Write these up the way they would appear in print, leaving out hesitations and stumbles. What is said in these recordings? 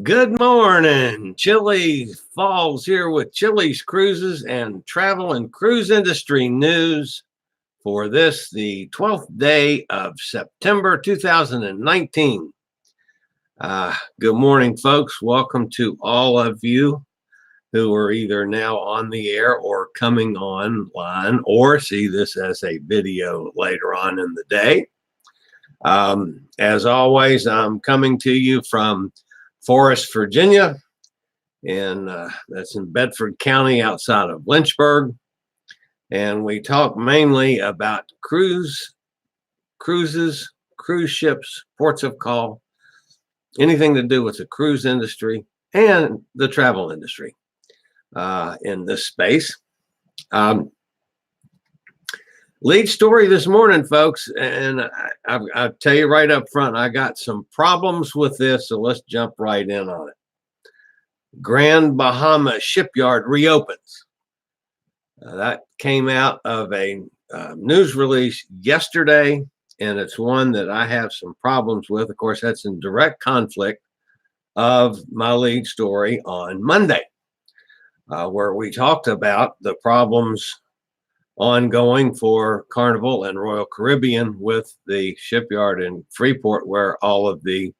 Good morning. Chillie Falls here with Chillie's Cruises and travel and cruise industry news for this, the 12th day of September 2019. Good morning, folks. Welcome to all of you who are either now on the air or coming online or see this as a video later on in the day. As always, I'm coming to you from Forest, Virginia, and that's in Bedford County outside of Lynchburg. And we talk mainly about cruises, cruise ships, ports of call, anything to do with the cruise industry and the travel industry in this space. Lead story this morning, folks, and I'll tell you right up front, I got some problems with this, so let's jump right in on it. Grand Bahama Shipyard Reopens. That came out of a news release yesterday, and it's one that I have some problems with. Of course, that's in direct conflict of my lead story on Monday, where we talked about the problems ongoing for Carnival and Royal Caribbean with the shipyard in Freeport, where all of the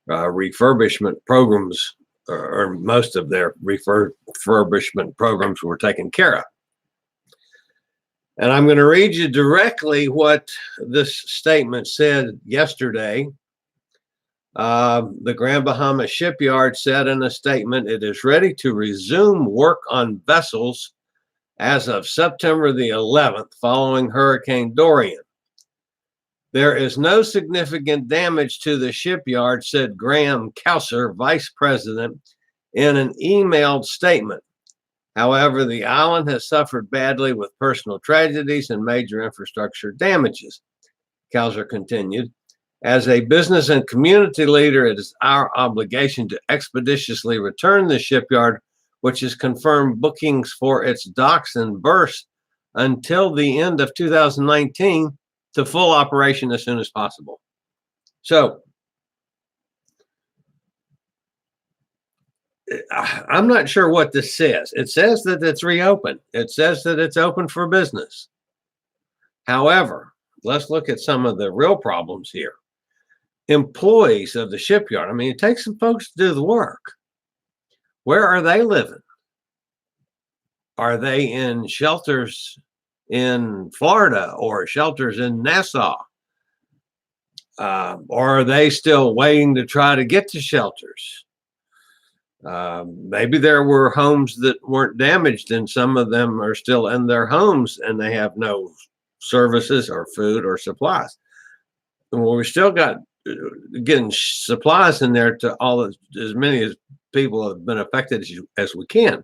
refurbishment programs, or most of their refurbishment programs, were taken care of. And I'm going to read you directly what this statement said yesterday. The Grand Bahama Shipyard said in a statement, it is ready to resume work on vessels as of September the 11th, following Hurricane Dorian. There is no significant damage to the shipyard, said Graham Cowser, vice president, in an emailed statement. However, the island has suffered badly with personal tragedies and major infrastructure damages. Cowser continued, as a business and community leader, it is our obligation to expeditiously return the shipyard, which has confirmed bookings for its docks and berths until the end of 2019, to full operation as soon as possible. So I'm not sure what this says. It says that it's reopened. It says that it's open for business. However, let's look at some of the real problems here. Employees of the shipyard, I mean, it takes some folks to do the work. Where are they living? Are they in shelters in Florida or shelters in Nassau? Or are they still waiting to try to get to shelters? Maybe there were homes that weren't damaged and some of them are still in their homes and they have no services or food or supplies. Well, we still got getting supplies in there to all as many as people have been affected as we can.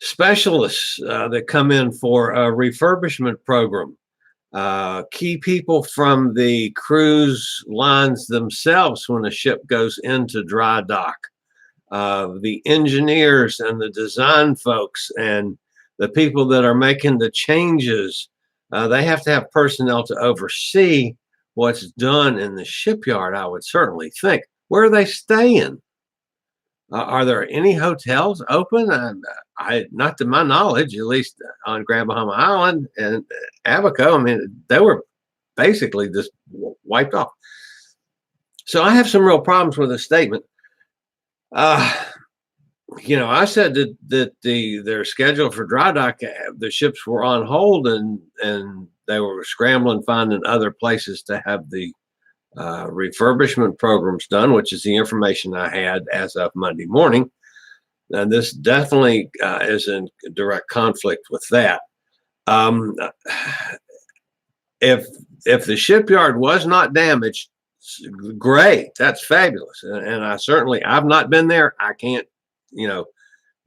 Specialists that come in for a refurbishment program, key people from the cruise lines themselves when a ship goes into dry dock, the engineers and the design folks and the people that are making the changes, they have to have personnel to oversee what's done in the shipyard, I would certainly think. Where are they staying? Are there any hotels open? Not to my knowledge, at least on Grand Bahama Island and Abaco. I mean, they were basically just wiped off. So I have some real problems with this statement. I said that their schedule for dry dock, the ships were on hold and they were scrambling, finding other places to have the refurbishment programs done, which is the information I had as of Monday morning. And this definitely is in direct conflict with that. If the shipyard was not damaged, great, that's fabulous. And I've not been there. I can't,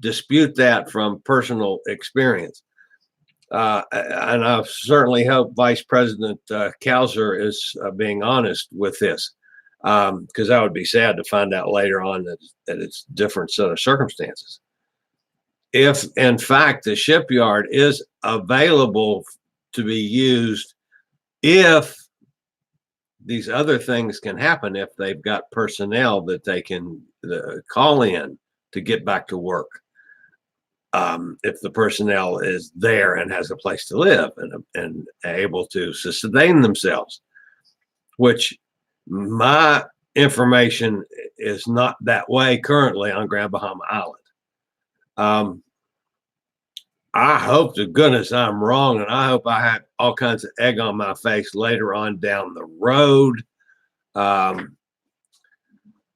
dispute that from personal experience. And I certainly hope Vice President Cowser is being honest with this, because that would be sad to find out later on that it's a different set of circumstances. If, in fact, the shipyard is available to be used, if these other things can happen if they've got personnel that they can call in to get back to work. If the personnel is there and has a place to live and able to sustain themselves, which my information is not that way currently on Grand Bahama Island. I hope to goodness I'm wrong, and I hope I have all kinds of egg on my face later on down the road. But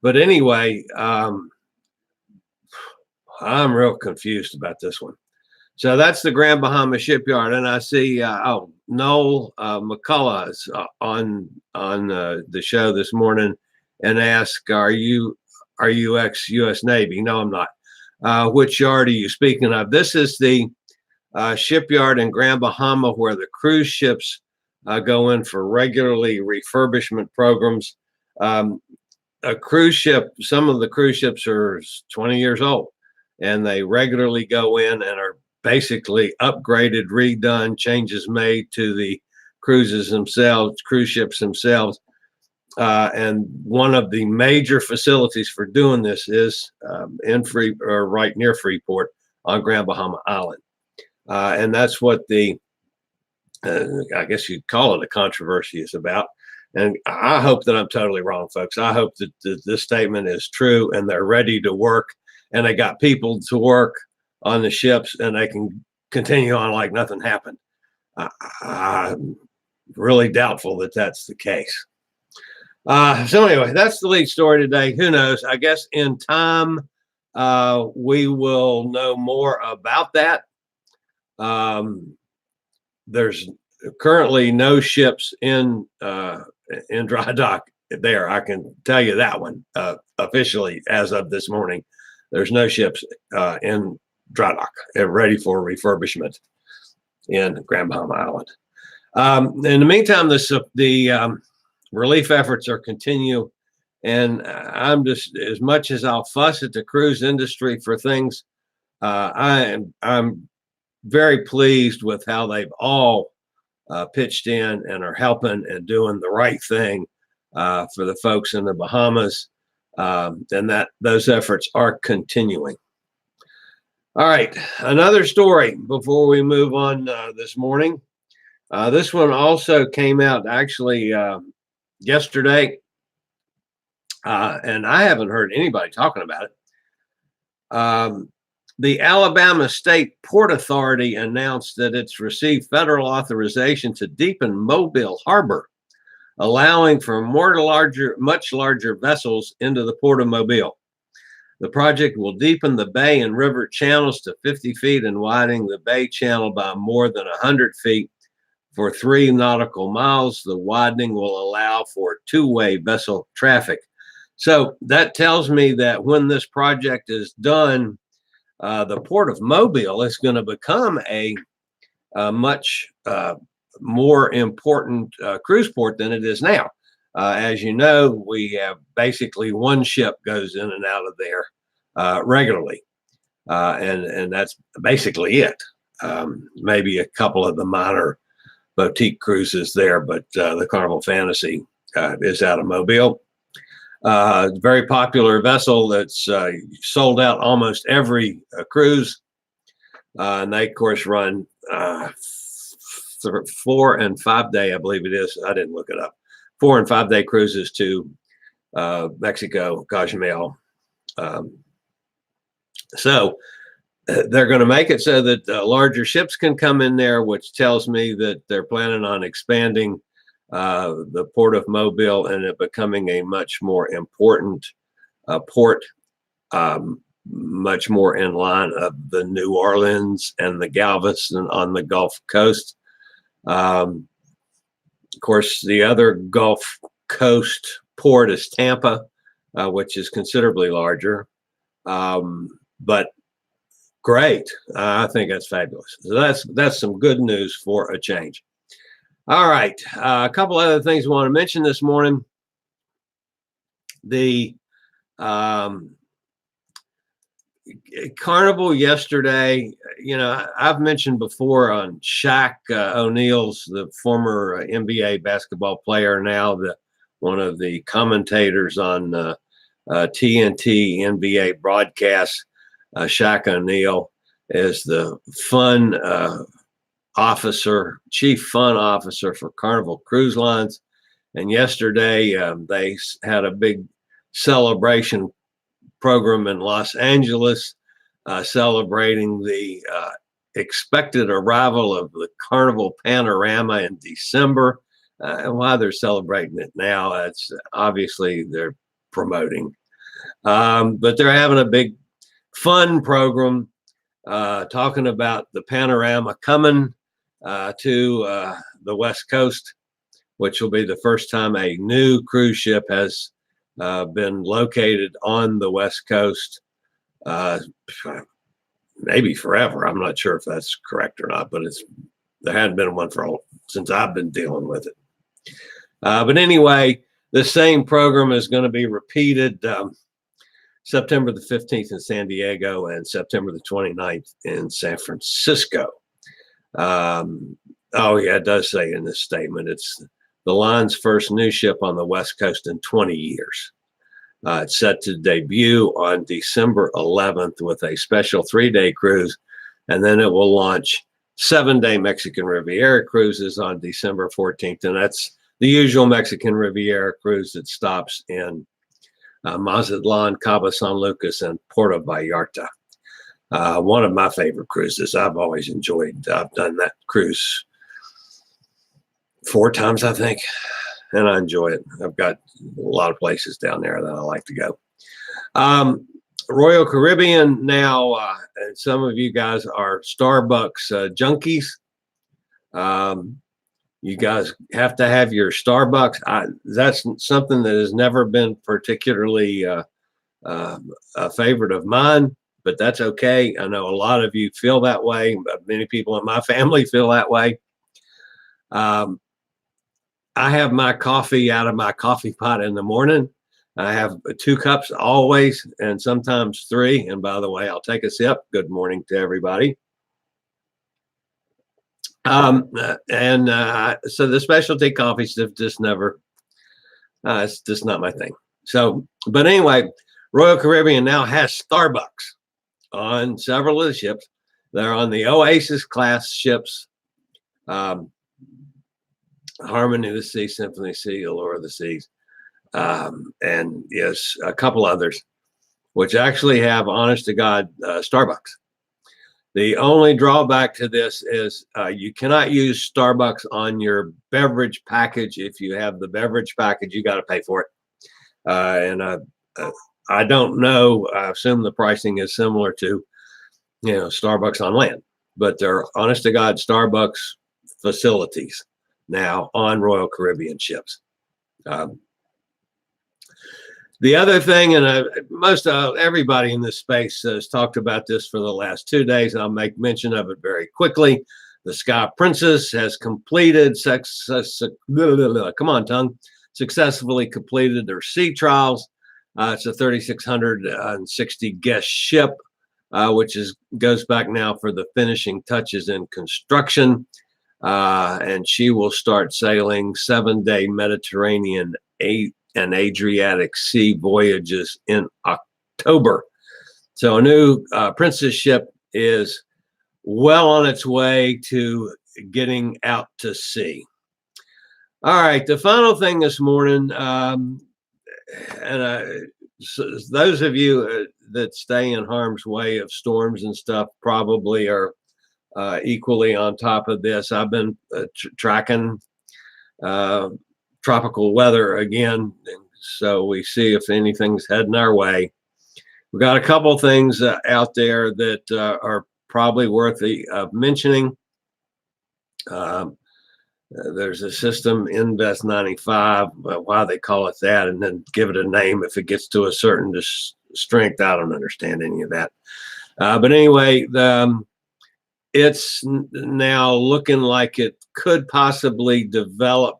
anyway, I'm real confused about this one. So that's the Grand Bahama Shipyard, and I see Noel McCullough is on the show this morning, and asked, "Are you ex-U.S. Navy?" No, I'm not. Which yard are you speaking of? This is the shipyard in Grand Bahama where the cruise ships go in for regularly refurbishment programs. A cruise ship, some of the cruise ships are 20 years old, and they regularly go in and are basically upgraded, redone, changes made to the cruises themselves, cruise ships themselves. And one of the major facilities for doing this is right near Freeport on Grand Bahama Island. And that's what the, I guess you'd call it a controversy is about. And I hope that I'm totally wrong, folks. I hope that this statement is true and they're ready to work and they got people to work on the ships and they can continue on like nothing happened. I'm really doubtful that that's the case. So anyway, that's the lead story today. Who knows? I guess in time, we will know more about that. There's currently no ships in dry dock there. I can tell you that one officially as of this morning. There's no ships in dry dock ready for refurbishment in Grand Bahama Island. In the meantime, the relief efforts are continue, and I'm just, as much as I'll fuss at the cruise industry for things, I'm very pleased with how they've all pitched in and are helping and doing the right thing for the folks in the Bahamas, and that those efforts are continuing. All right, another story before we move on this morning. This one also came out actually yesterday, and I haven't heard anybody talking about it. The Alabama State Port Authority announced that it's received federal authorization to deepen Mobile Harbor, allowing for much larger vessels into the Port of Mobile. The project will deepen the bay and river channels to 50 feet and widening the bay channel by more than 100 feet for 3 nautical miles. The widening will allow for two-way vessel traffic. So that tells me that when this project is done, the Port of Mobile is going to become a much more important cruise port than it is now. As you know, we have basically one ship goes in and out of there regularly, and that's basically it. Maybe a couple of the minor boutique cruises there, but the Carnival Fantasy is out of Mobile. Very popular vessel that's sold out almost every cruise, and they of course run 4 and 5 day, I believe it is. I didn't look it up. 4 and 5 day cruises to Mexico, Cozumel. So they're going to make it so that larger ships can come in there, which tells me that they're planning on expanding the Port of Mobile and it becoming a much more important port, much more in line of the New Orleans and the Galveston on the Gulf Coast. Of course, the other Gulf Coast port is Tampa, which is considerably larger, but great. I think that's fabulous. So that's some good news for a change. All right, a couple other things I want to mention this morning. The Carnival yesterday, you know, I've mentioned before on Shaq O'Neal's, the former NBA basketball player, now the one of the commentators on TNT NBA broadcast. Shaq O'Neal is the chief fun officer for Carnival Cruise Lines. And yesterday they had a big celebration program in Los Angeles, celebrating the expected arrival of the Carnival Panorama in December. And why they're celebrating it now, it's obviously they're promoting. But they're having a big fun program talking about the Panorama coming to the West Coast, which will be the first time a new cruise ship has been located on the West Coast, maybe forever. I'm not sure if that's correct or not, but there hadn't been one since I've been dealing with it. But anyway, the same program is going to be repeated September the 15th in San Diego and September the 29th in San Francisco. Oh yeah, it does say in this statement, it's the line's first new ship on the West Coast in 20 years. It's set to debut on December 11th with a special 3-day cruise, and then it will launch 7-day Mexican Riviera cruises on December 14th, and that's the usual Mexican Riviera cruise that stops in Mazatlan, Cabo San Lucas, and Puerto Vallarta. One of my favorite cruises. I've always enjoyed. I've done that cruise 4 times, I think, and I enjoy it. I've got a lot of places down there that I like to go. Royal Caribbean now, and some of you guys are Starbucks junkies. You guys have to have your Starbucks. That's something that has never been particularly a favorite of mine, but that's okay. I know a lot of you feel that way. Many people in my family feel that way. I have my coffee out of my coffee pot in the morning. I have 2 cups always, and sometimes 3. And by the way, I'll take a sip. Good morning to everybody. So the specialty coffees have just never, it's just not my thing. So, but anyway, Royal Caribbean now has Starbucks on several of the ships. They're on the Oasis class ships, Harmony of the Sea, Symphony of the Sea, Allure of the Seas, and yes, a couple others, which actually have, honest to God, Starbucks. The only drawback to this is you cannot use Starbucks on your beverage package. If you have the beverage package, you got to pay for it. I don't know. I assume the pricing is similar to, Starbucks on land, but they're honest to God Starbucks facilities now on Royal Caribbean ships. The other thing, and most everybody in this space has talked about this for the last 2 days, I'll make mention of it very quickly. The Sky Princess has completed, successfully completed their sea trials. It's a 3,660 guest ship, which goes back now for the finishing touches in construction. And she will start sailing 7-day Mediterranean and Adriatic Sea voyages in October. So a new Princess ship is well on its way to getting out to sea. All right, the final thing this morning, so those of you that stay in harm's way of storms and stuff probably are equally on top of this. I've been tracking tropical weather again, and so we see if anything's heading our way. We've got a couple things out there that are probably worthy of mentioning. There's a system, Invest 95, why they call it that, and then give it a name if it gets to a certain strength. I don't understand any of that. But anyway, it's now looking like it could possibly develop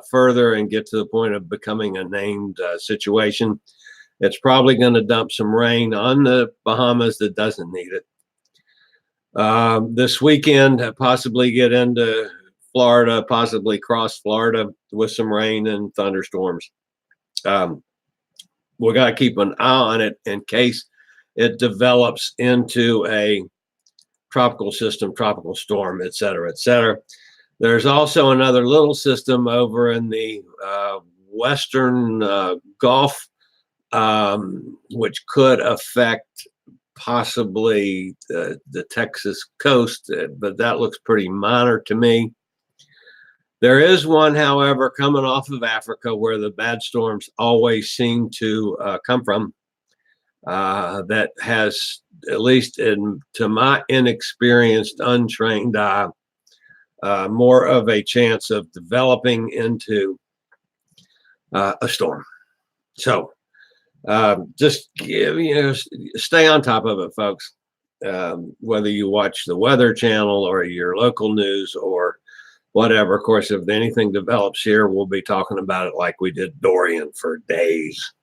further and get to the point of becoming a named situation. It's probably going to dump some rain on the Bahamas that doesn't need it. This weekend, possibly get into Florida, possibly cross Florida with some rain and thunderstorms. We got to keep an eye on it in case it develops into a tropical system, tropical storm, et cetera, et cetera. There's also another little system over in the western Gulf, which could affect possibly the Texas coast, but that looks pretty minor to me. There is one, however, coming off of Africa where the bad storms always seem to come from, that has, at least to my inexperienced, untrained eye, more of a chance of developing into a storm. So just stay on top of it, folks. Whether you watch the Weather Channel or your local news or whatever. Of course, if anything develops here, we'll be talking about it like we did Dorian for days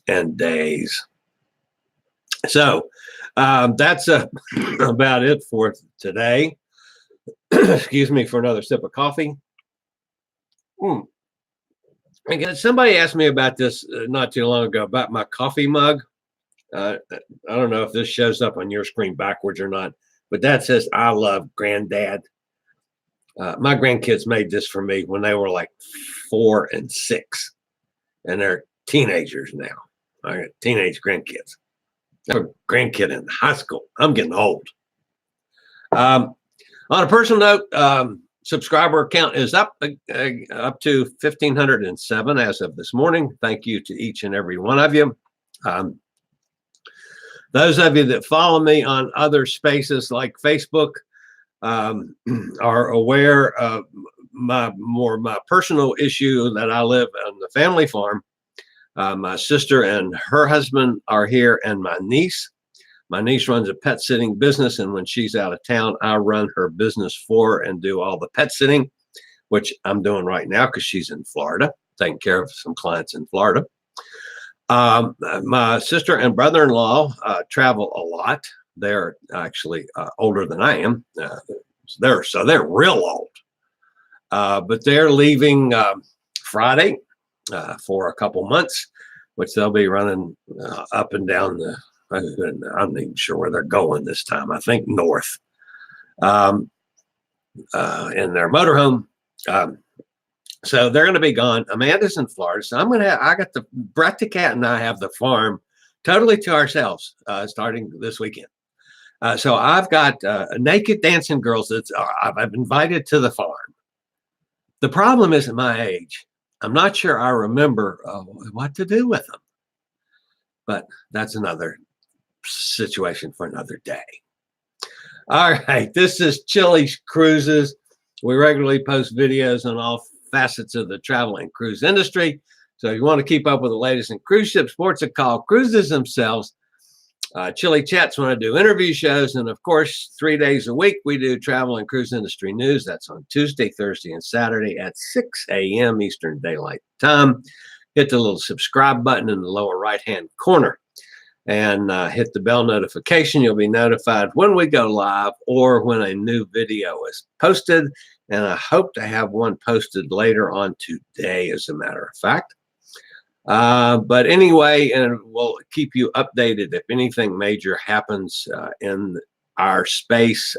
and days. So that's about it for today. Excuse me for another sip of coffee. Again, somebody asked me about this not too long ago, about my coffee mug. I don't know if this shows up on your screen backwards or not, but that says, "I love Granddad." My grandkids made this for me when they were like 4 and 6, and they're teenagers now. I got teenage grandkids. I have a grandkid in high school. I'm getting old. On a personal note, subscriber count is up to 1,507 as of this morning. Thank you to each and every one of you. Those of you that follow me on other spaces like Facebook are aware of my personal issue that I live on the family farm. My sister and her husband are here, and my niece. My niece runs a pet sitting business, and when she's out of town, I run her business for her and do all the pet sitting, which I'm doing right now because she's in Florida, taking care of some clients in Florida. My sister and brother-in-law travel a lot. They're actually older than I am. So they're real old. But they're leaving Friday for a couple months, which they'll be running up and down the. I'm not even sure where they're going this time. I think north in their motorhome. So they're going to be gone. Amanda's in Florida. So I got Brett the cat and I have the farm totally to ourselves starting this weekend. So I've got naked dancing girls that I've invited to the farm. The problem is at my age, I'm not sure I remember what to do with them. But that's another situation for another day. All right, this is Chillie's Cruises. We regularly post videos on all facets of the travel and cruise industry. So if you want to keep up with the latest in cruise ship sports that call cruises themselves, Chillie Chats when I do interview shows, and of course 3 days a week we do travel and cruise industry news. That's on Tuesday, Thursday, and Saturday at 6 a.m. Eastern Daylight Time. Hit the little subscribe button in the lower right-hand corner and hit the bell notification. You'll be notified when we go live or when a new video is posted. And I hope to have one posted later on today, as a matter of fact. But anyway, and we'll keep you updated if anything major happens in our space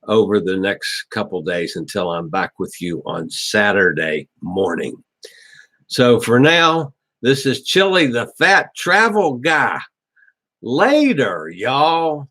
over the next couple days until I'm back with you on Saturday morning. So for now, this is Chillie, the fat travel guy. Later, y'all.